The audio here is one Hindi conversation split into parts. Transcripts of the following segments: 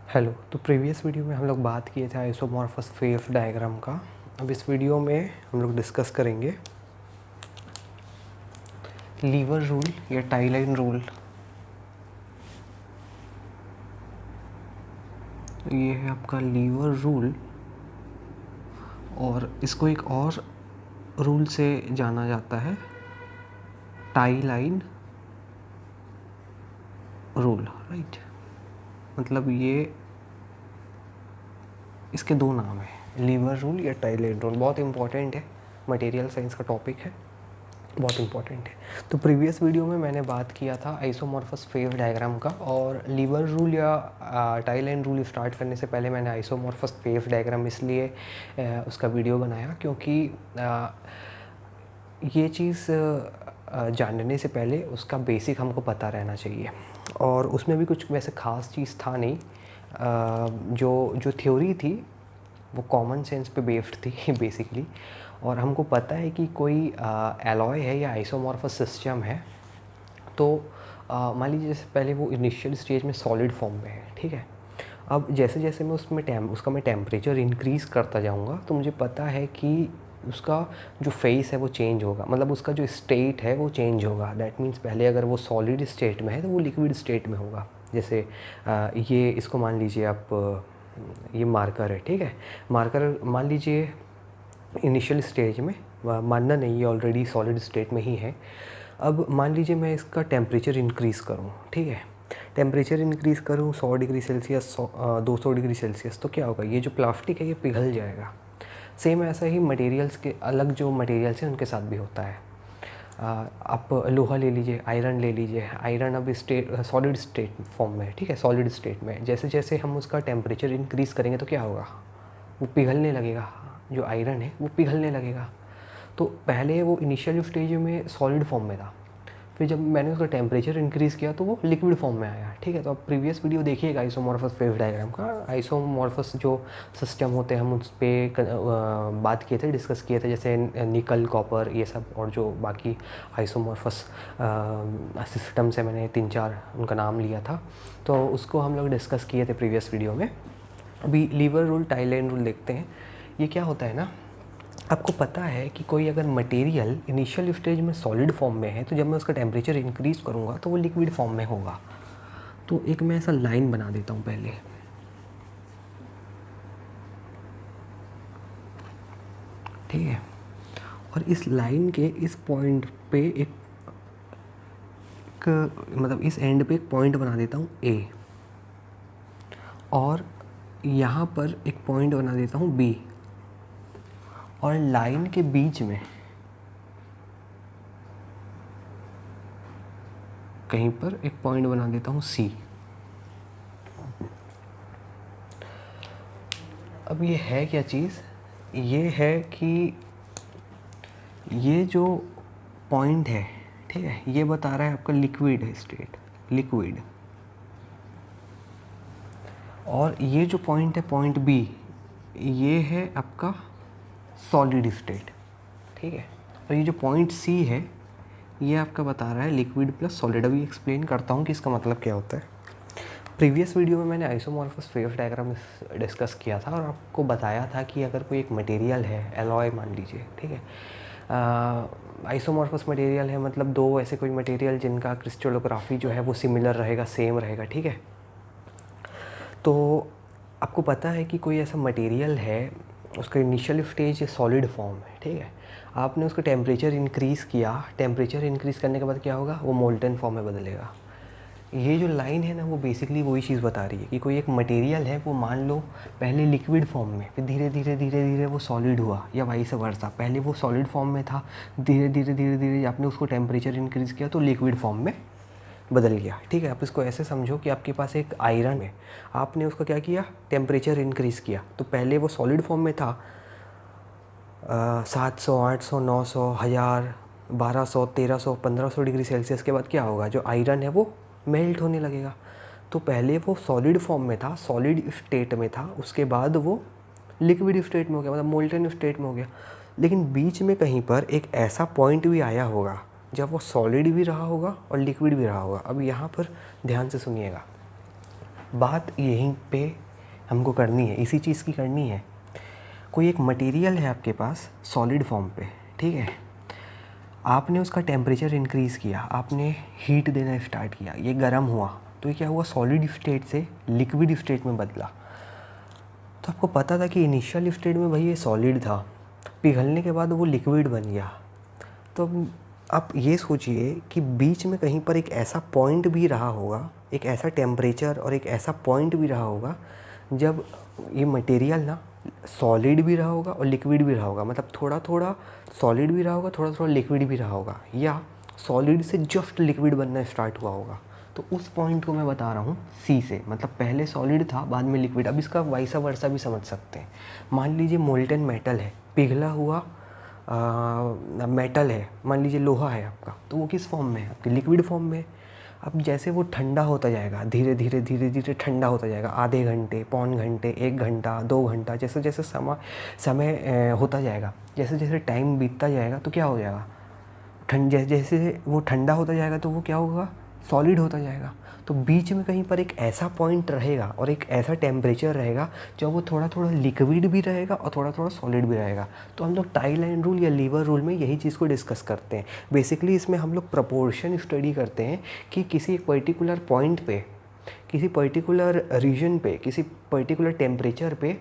हेलो। तो प्रीवियस वीडियो में हम लोग बात किए थे आइसोमॉर्फस फेज डायग्राम का। अब इस वीडियो में हम लोग डिस्कस करेंगे लीवर रूल या टाई लाइन रूल। ये है आपका लीवर रूल और इसको एक और रूल से जाना जाता है, टाई लाइन रूल, राइट। मतलब ये इसके दो नाम हैं, लीवर रूल या टाई लाइन रूल। बहुत इंपॉर्टेंट है, मटेरियल साइंस का टॉपिक है, बहुत इंपॉर्टेंट है। तो प्रीवियस वीडियो में मैंने बात किया था आइसोमॉर्फस फेज डायग्राम का, और लीवर रूल या टाई लाइन रूल स्टार्ट करने से पहले मैंने आइसोमॉर्फस फेज डायग्राम इसलिए उसका वीडियो बनाया क्योंकि ये चीज़ जानने से पहले उसका बेसिक हमको पता रहना चाहिए। और उसमें भी कुछ वैसे ख़ास चीज़ था नहीं, जो थ्योरी थी वो कॉमन सेंस पे बेस्ड थी बेसिकली। और हमको पता है कि कोई एलॉय है या आइसोमॉर्फस सिस्टम है, तो मान लीजिए जैसे पहले वो इनिशियल स्टेज में सॉलिड फॉर्म में है, ठीक है। अब जैसे जैसे मैं उसका मैं टेम्परेचर इंक्रीज़ करता जाऊंगा तो मुझे पता है कि उसका जो फेस है वो चेंज होगा, मतलब उसका जो स्टेट है वो चेंज होगा। दैट मीन्स पहले अगर वो सॉलिड स्टेट में है तो वो लिक्विड स्टेट में होगा। जैसे ये इसको मान लीजिए आप, ये मार्कर है, ठीक है। मार्कर मान लीजिए इनिशियल स्टेज में, मानना नहीं, ये ऑलरेडी सॉलिड स्टेट में ही है। अब मान लीजिए मैं इसका टेम्परेचर इंक्रीज़ करूँ, ठीक है। टेम्परेचर इंक्रीज़ करूँ 100 डिग्री सेल्सियस, 200 डिग्री सेल्सियस, तो क्या होगा, ये जो प्लास्टिक है ये पिघल जाएगा। सेम ऐसा ही मटेरियल्स के अलग जो मटेरियल्स हैं उनके साथ भी होता है। आप लोहा ले लीजिए, आयरन ले लीजिए। आयरन अब सॉलिड स्टेट फॉर्म में है, ठीक है, सॉलिड स्टेट में। जैसे जैसे हम उसका टेम्परेचर इंक्रीज़ करेंगे तो क्या होगा, वो पिघलने लगेगा। जो आयरन है वो पिघलने लगेगा। तो पहले वो इनिशियल स्टेज में सॉलिड फॉर्म में था, फिर जब मैंने उसका टेम्परेचर इंक्रीज़ किया तो वो लिक्विड फॉर्म में आया, ठीक है। तो आप प्रीवियस वीडियो देखिएगा आइसोमॉर्फस फेज डायग्राम का। आइसोमॉर्फस जो सिस्टम होते हैं हम उस पर बात किए थे, डिस्कस किए थे, जैसे निकल, कॉपर, ये सब। और जो बाकी आइसोमॉर्फस सिस्टम्स है, मैंने 3-4 उनका नाम लिया था, तो उसको हम लोग डिस्कस किए थे प्रीवियस वीडियो में। अभी lever rule, tie line rule देखते हैं। ये क्या होता है ना, आपको पता है कि कोई अगर मटेरियल इनिशियल स्टेज में सॉलिड फॉर्म में है तो जब मैं उसका टेम्परेचर इंक्रीज़ करूँगा तो वो लिक्विड फॉर्म में होगा। तो एक मैं ऐसा लाइन बना देता हूँ पहले, ठीक है। और इस लाइन के इस पॉइंट पे मतलब इस एंड पे एक पॉइंट बना देता हूँ A, और यहाँ पर एक पॉइंट बना देता हूँ B, और लाइन के बीच में कहीं पर एक पॉइंट बना देता हूँ C। अब ये है क्या चीज़, ये है कि ये जो पॉइंट है, ठीक है, ये बता रहा है आपका लिक्विड है स्टेट, लिक्विड। और ये जो पॉइंट है, पॉइंट B, ये है आपका सॉलिड स्टेट, ठीक है। और ये जो पॉइंट C है ये आपका बता रहा है लिक्विड प्लस सॉलिड। अभी एक्सप्लेन करता हूँ कि इसका मतलब क्या होता है। प्रीवियस वीडियो में मैंने आइसोमॉर्फस फेज डायग्राम डिस्कस किया था और आपको बताया था कि अगर कोई एक मटेरियल है, एलॉय मान लीजिए, ठीक है। आइसोमॉर्फस मटेरियल है, मतलब दो ऐसे कोई मटेरियल जिनका क्रिस्टलोग्राफी जो है वो सिमिलर रहेगा, सेम रहेगा, ठीक है। तो आपको पता है कि कोई ऐसा मटेरियल है, उसका इनिशियल स्टेज सॉलिड फॉर्म है, ठीक है। आपने उसका टेम्परेचर इंक्रीज़ किया, टेम्परेचर इंक्रीज़ करने के बाद क्या होगा, वो मोल्टन फॉर्म में बदलेगा। ये जो लाइन है ना, वो बेसिकली वही चीज़ बता रही है कि कोई एक मटेरियल है, वो मान लो पहले लिक्विड फॉर्म में, फिर धीरे धीरे धीरे धीरे वो सॉलिड हुआ, या वाइस वर्सा। पहले वो सॉलिड फॉर्म में था, धीरे धीरे धीरे धीरे आपने उसको टेम्परेचर इंक्रीज़ किया तो लिक्विड फॉर्म में बदल गया, ठीक है। आप इसको ऐसे समझो कि आपके पास एक आयरन है, आपने उसका क्या किया, टेम्परेचर इंक्रीज़ किया। तो पहले वो सॉलिड फॉर्म में था, 700, 800, 900, 1000, 1200, 1300, 1500 डिग्री सेल्सियस के बाद क्या होगा, जो आयरन है वो मेल्ट होने लगेगा। तो पहले वो सॉलिड फॉर्म में था, सॉलिड स्टेट में था, उसके बाद वो लिक्विड स्टेट में हो गया, मतलब मोल्टन स्टेट में हो गया। लेकिन बीच में कहीं पर एक ऐसा पॉइंट भी आया होगा जब वो सॉलिड भी रहा होगा और लिक्विड भी रहा होगा। अब यहाँ पर ध्यान से सुनिएगा, बात यहीं पे हमको करनी है, इसी चीज़ की करनी है। कोई एक मटेरियल है आपके पास सॉलिड फॉर्म पे, ठीक है, आपने उसका टेम्परेचर इंक्रीज़ किया, आपने हीट देना स्टार्ट किया, ये गर्म हुआ, तो ये क्या हुआ, सॉलिड स्टेट से लिक्विड स्टेट में बदला। तो आपको पता था कि इनिशियल स्टेट में भाई ये सॉलिड था, पिघलने के बाद वो लिक्विड बन गया। तो आप ये सोचिए कि बीच में कहीं पर एक ऐसा पॉइंट भी रहा होगा, एक ऐसा टेम्परेचर और एक ऐसा पॉइंट भी रहा होगा जब ये मटेरियल ना सॉलिड भी रहा होगा और लिक्विड भी रहा होगा, मतलब थोड़ा थोड़ा सॉलिड भी रहा होगा, थोड़ा थोड़ा लिक्विड भी रहा होगा, या सॉलिड से जस्ट लिक्विड बनना स्टार्ट हुआ होगा। तो उस पॉइंट को मैं बता रहा हूँ सी से, मतलब पहले सॉलिड था बाद में लिक्विड। अब इसका वाइसा वर्सा भी समझ सकते हैं। मान लीजिए मोल्टन मेटल है, पिघला हुआ मेटल है, मान लीजिए लोहा है आपका, तो वो किस फॉर्म में है, आपके लिक्विड फॉर्म में। अब जैसे वो ठंडा होता जाएगा, धीरे धीरे धीरे धीरे ठंडा होता जाएगा, आधे घंटे, पौन घंटे, 1 घंटा, 2 घंटा, जैसे जैसे समय होता जाएगा, जैसे जैसे टाइम बीतता जाएगा तो क्या हो जाएगा, जैसे जैसे वो ठंडा होता जाएगा तो वो क्या होगा, सॉलिड होता जाएगा। तो बीच में कहीं पर एक ऐसा पॉइंट रहेगा और एक ऐसा टेम्परेचर रहेगा जब वो थोड़ा थोड़ा लिक्विड भी रहेगा और थोड़ा थोड़ा सॉलिड भी रहेगा। तो हम लोग टाई लाइन रूल या लीवर रूल में यही चीज़ को डिस्कस करते हैं। बेसिकली इसमें हम लोग प्रपोर्शन स्टडी करते हैं कि किसी एक पर्टिकुलर पॉइंट पे, किसी पर्टिकुलर रीजन पे, किसी पर्टिकुलर टेम्परेचर पे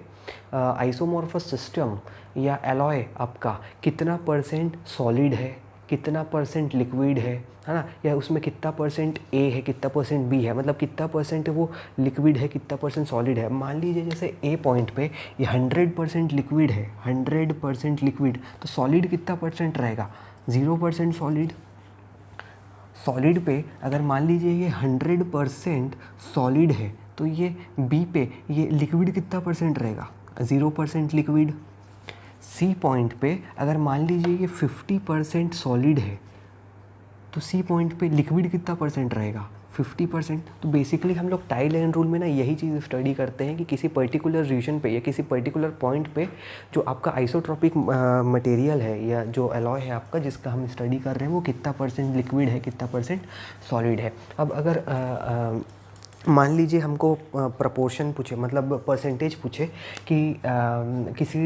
आइसोमॉर्फस सिस्टम या एलॉय आपका कितना परसेंट सॉलिड है, कितना परसेंट लिक्विड है ना, या उसमें कितना परसेंट ए है, कितना परसेंट बी है, मतलब कितना परसेंट वो लिक्विड है, कितना परसेंट सॉलिड है। मान लीजिए जैसे ए पॉइंट पे ये 100% लिक्विड है, 100% लिक्विड, तो सॉलिड कितना परसेंट रहेगा, 0% सॉलिड। सॉलिड पे अगर मान लीजिए ये 100% सॉलिड है तो ये बी पे ये लिक्विड कितना परसेंट रहेगा, 0% लिक्विड। सी पॉइंट पे अगर मान लीजिए ये 50% सॉलिड है तो सी पॉइंट पे लिक्विड कितना परसेंट रहेगा, 50%। तो बेसिकली हम लोग टाई लाइन रूल में ना यही चीज़ स्टडी करते हैं कि किसी पर्टिकुलर रीजन पे या किसी पर्टिकुलर पॉइंट पे जो आपका आइसोट्रॉपिक मटेरियल है या जो एलॉय है आपका जिसका हम स्टडी कर रहे हैं वो कितना परसेंट लिक्विड है, कितना परसेंट सॉलिड है। अब अगर मान लीजिए हमको प्रपोर्शन पूछे, मतलब परसेंटेज पूछे कि किसी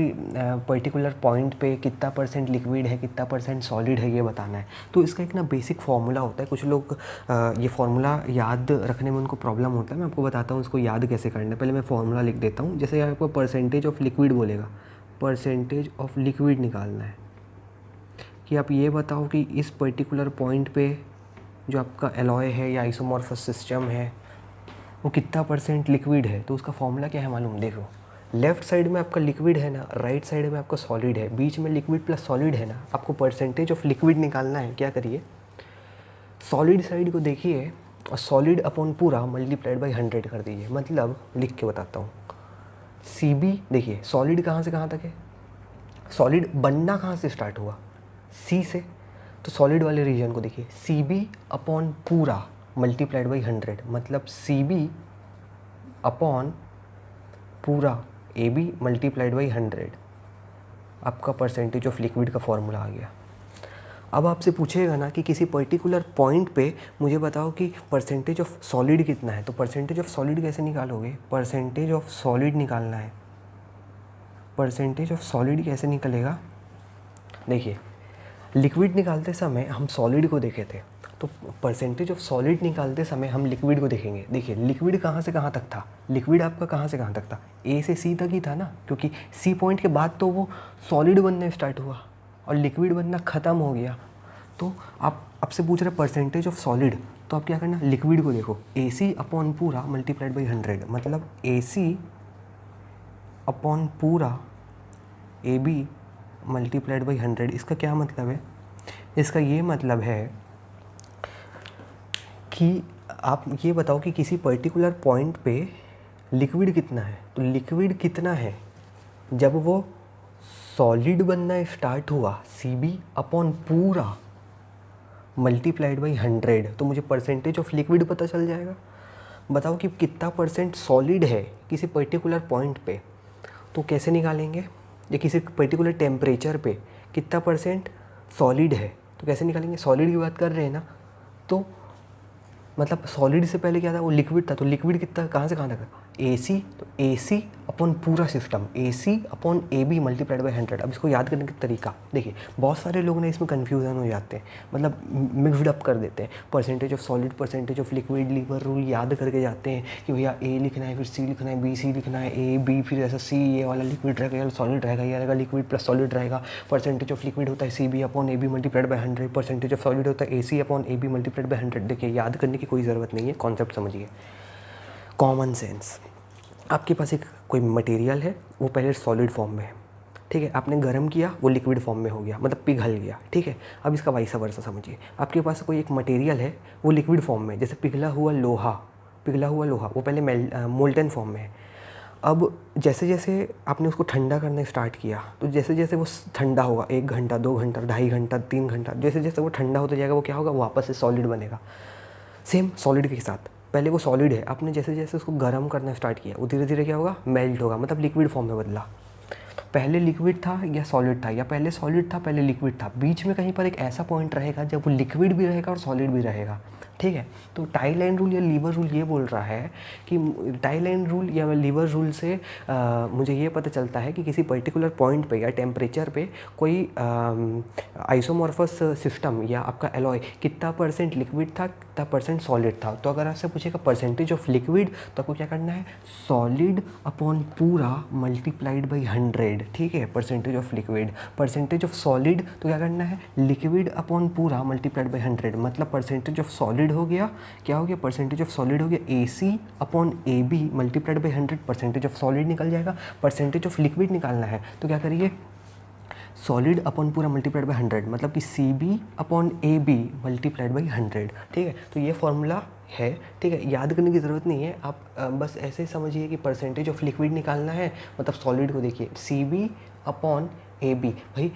पर्टिकुलर पॉइंट पे कितना परसेंट लिक्विड है, कितना परसेंट सॉलिड है, ये बताना है। तो इसका एक ना बेसिक फार्मूला होता है। कुछ लोग ये फार्मूला याद रखने में उनको प्रॉब्लम होता है। मैं आपको बताता हूँ इसको याद कैसे करना है। पहले मैं फार्मूला लिख देता हूँ। जैसे आपको परसेंटेज ऑफ लिक्विड बोलेगा, परसेंटेज ऑफ लिक्विड निकालना है कि आप ये बताओ कि इस पर्टिकुलर पॉइंट पे जो आपका एलॉय है या आइसोमॉर्फस सिस्टम है वो कितना परसेंट लिक्विड है। तो उसका फॉर्मूला क्या है मालूम, देखो लेफ्ट साइड में आपका लिक्विड है ना, राइट साइड में आपका सॉलिड है, बीच में लिक्विड प्लस सॉलिड है ना। आपको परसेंटेज ऑफ लिक्विड निकालना है। क्या करिए, सॉलिड साइड को देखिए और सॉलिड अपॉन पूरा मल्टीप्लाइड बाई 100 कर दीजिए। मतलब लिख के बताता हूँ, सी बी, देखिए सॉलिड कहाँ से कहाँ तक है, सॉलिड बनना कहाँ से स्टार्ट हुआ, सी से। तो सॉलिड वाले रीजन को देखिए, सी बी अपॉन पूरा मल्टीप्लाइड बाई 100, मतलब सी बी अपॉन पूरा ए बी मल्टीप्लाइड बाई 100, आपका परसेंटेज ऑफ लिक्विड का फॉर्मूला आ गया। अब आपसे पूछेगा ना कि किसी पर्टिकुलर पॉइंट पे मुझे बताओ कि परसेंटेज ऑफ सॉलिड कितना है। तो परसेंटेज ऑफ सॉलिड कैसे निकालोगे, परसेंटेज ऑफ सॉलिड निकालना है। परसेंटेज ऑफ सॉलिड कैसे निकलेगा, देखिए लिक्विड निकालते समय हम सॉलिड को देखे थे, तो परसेंटेज ऑफ सॉलिड निकालते समय हम लिक्विड को देखेंगे। देखिए लिक्विड कहाँ से कहाँ तक था, लिक्विड आपका कहाँ से कहाँ तक था, ए से सी तक ही था ना, क्योंकि सी पॉइंट के बाद तो वो सॉलिड बनना स्टार्ट हुआ और लिक्विड बनना ख़त्म हो गया। तो आप आपसे पूछ रहे परसेंटेज ऑफ सॉलिड, तो आप क्या करना, लिक्विड को देखो, ए सी अपॉन पूरा मल्टीप्लाइड बाई 100, मतलब ए सी अपॉन पूरा ए बी मल्टीप्लाइड बाई 100। इसका क्या मतलब है, इसका ये मतलब है कि आप ये बताओ कि किसी पर्टिकुलर पॉइंट पे लिक्विड कितना है। तो लिक्विड कितना है जब वो सॉलिड बनना स्टार्ट हुआ, सी बी अपॉन पूरा मल्टीप्लाइड बाई 100, तो मुझे परसेंटेज ऑफ लिक्विड पता चल जाएगा। बताओ कि कितना परसेंट सॉलिड है किसी पर्टिकुलर पॉइंट पे, तो कैसे निकालेंगे, या किसी पर्टिकुलर टेम्परेचर पे कितना परसेंट सॉलिड है तो कैसे निकालेंगे। सॉलिड की बात कर रहे हैं ना, तो मतलब सॉलिड से पहले क्या था, वो लिक्विड था, तो लिक्विड कितना कहाँ से कहाँ तक, AC, तो AC अपॉन पूरा system, AC upon AB multiplied by 100। अब इसको याद करने का तरीका देखिए, बहुत सारे लोग ना इसमें कन्फ्यूज़न हो जाते हैं, मतलब मिक्सड अप कर देते हैं, percentage of solid, percentage of liquid, lever rule याद करके जाते हैं कि भैया A लिखना है, फिर C लिखना है, B C लिखना है, A B, फिर ऐसा C, ये वाला लिक्विड रहेगा, ये सॉलिड रहेगा, ये रहेगा लिक्विड प्लस सॉलिड रहेगा, परसेंटेज ऑफ लिक्विड होता है CB upon AB multiplied by 100, percentage of solid होता है AC upon AB multiplied by 100। देखिए याद करने की कोई ज़रूरत नहीं है, कॉन्सेप्ट समझिए, कॉमन सेंस। आपके पास एक कोई मटेरियल है, वो पहले सॉलिड फॉर्म में है, ठीक है, आपने गर्म किया, वो लिक्विड फॉर्म में हो गया, मतलब पिघल गया, ठीक है। अब इसका वाइस वर्सा समझिए, आपके पास कोई एक मटेरियल है, वो लिक्विड फॉर्म में, जैसे पिघला हुआ लोहा, वो पहले मोल्टन फॉर्म में है। अब जैसे जैसे आपने उसको ठंडा करना स्टार्ट किया, तो जैसे जैसे वो ठंडा होगा, 1 घंटा, 2 घंटा, 2.5 घंटा, 3 घंटा, जैसे जैसे वो ठंडा होता जाएगा, वो क्या होगा, वापस से सॉलिड बनेगा। सेम सॉलिड के साथ, पहले वो सॉलिड है, आपने जैसे जैसे उसको गर्म करना स्टार्ट किया, वो धीरे धीरे क्या होगा, मेल्ट होगा, मतलब लिक्विड फॉर्म में बदला। तो पहले लिक्विड था या सॉलिड था, या पहले सॉलिड था पहले लिक्विड था, बीच में कहीं पर एक ऐसा पॉइंट रहेगा जब वो लिक्विड भी रहेगा और सॉलिड भी रहेगा, ठीक है। तो टाई लाइन रूल या लीवर रूल ये बोल रहा है कि टाई लाइन रूल या लीवर रूल से मुझे ये पता चलता है कि किसी पर्टिकुलर पॉइंट पे या टेम्परेचर पे कोई आइसोमॉर्फस सिस्टम या आपका एलॉय कितना परसेंट लिक्विड था, कितना परसेंट सॉलिड था। तो अगर आपसे पूछेगा परसेंटेज ऑफ लिक्विड, तो आपको क्या करना है, सॉलिड अपॉन पूरा मल्टीप्लाइड बाई 100, ठीक है, percentage of liquid. Percentage of solid तो क्या करना है, लिक्विड अपॉन पूरा मल्टीप्लाइड बाई 100, मतलब परसेंटेज ऑफ सॉलिड हो गया, क्या हो गया, परसेंटेज ऑफ सॉलिड हो गया AC upon AB multiplied by 100, percentage of solid निकल जाएगा। परसेंटेज ऑफ लिक्विड निकालना है, तो क्या करिए, सॉलिड अपॉन पूरा मल्टीप्लाइड बाई 100, मतलब कि CB upon AB multiplied by 100, ठीक है। तो ये फॉर्मूला है, ठीक है, याद करने की ज़रूरत नहीं है, आप बस ऐसे ही समझिए कि परसेंटेज ऑफ लिक्विड निकालना है, मतलब सॉलिड को देखिए CB अपॉन AB, भाई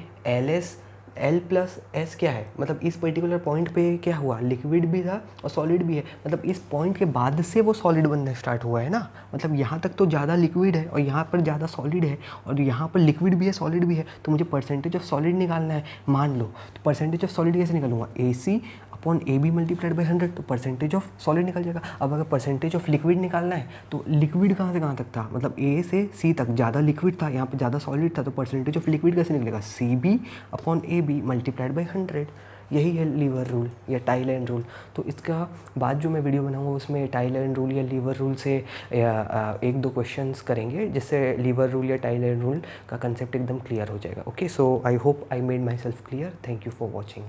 L प्लस S क्या है, मतलब इस पर्टिकुलर पॉइंट पे क्या हुआ, लिक्विड भी था और सॉलिड भी है, मतलब इस पॉइंट के बाद से वो सॉलिड बनना स्टार्ट हुआ है ना, मतलब यहाँ तक तो ज़्यादा लिक्विड है और यहाँ पर ज़्यादा सॉलिड है, और यहाँ पर लिक्विड भी है सॉलिड भी है, तो मुझे परसेंटेज ऑफ सॉलिड निकालना है, मान लो। तो परसेंटेज ऑफ सॉलिड कैसे निकालूंगा, AC upon AB multiplied by 100, तो परसेंटेज ऑफ सॉलिड निकल जाएगा। अब अगर परसेंटेज ऑफ लिक्विड निकालना है, तो लिक्विड कहाँ से कहाँ तक था, मतलब A से C तक ज़्यादा लिक्विड था, यहाँ पे ज़्यादा सॉलिड था, तो परसेंटेज ऑफ लिक्विड कैसे निकलेगा, CB upon AB multiplied by 100। यही है लीवर रूल या टाई लाइन रूल। तो इसका बाद जो मैं वीडियो बनाऊंगा उसमें टाई लाइन रूल या लीवर रूल से 1-2 क्वेश्चंस करेंगे, जिससे लीवर रूल या टाई लाइन रूल का कंसेप्ट एकदम क्लियर हो जाएगा। Okay, so I hope I made my self clear. Thank you for watching.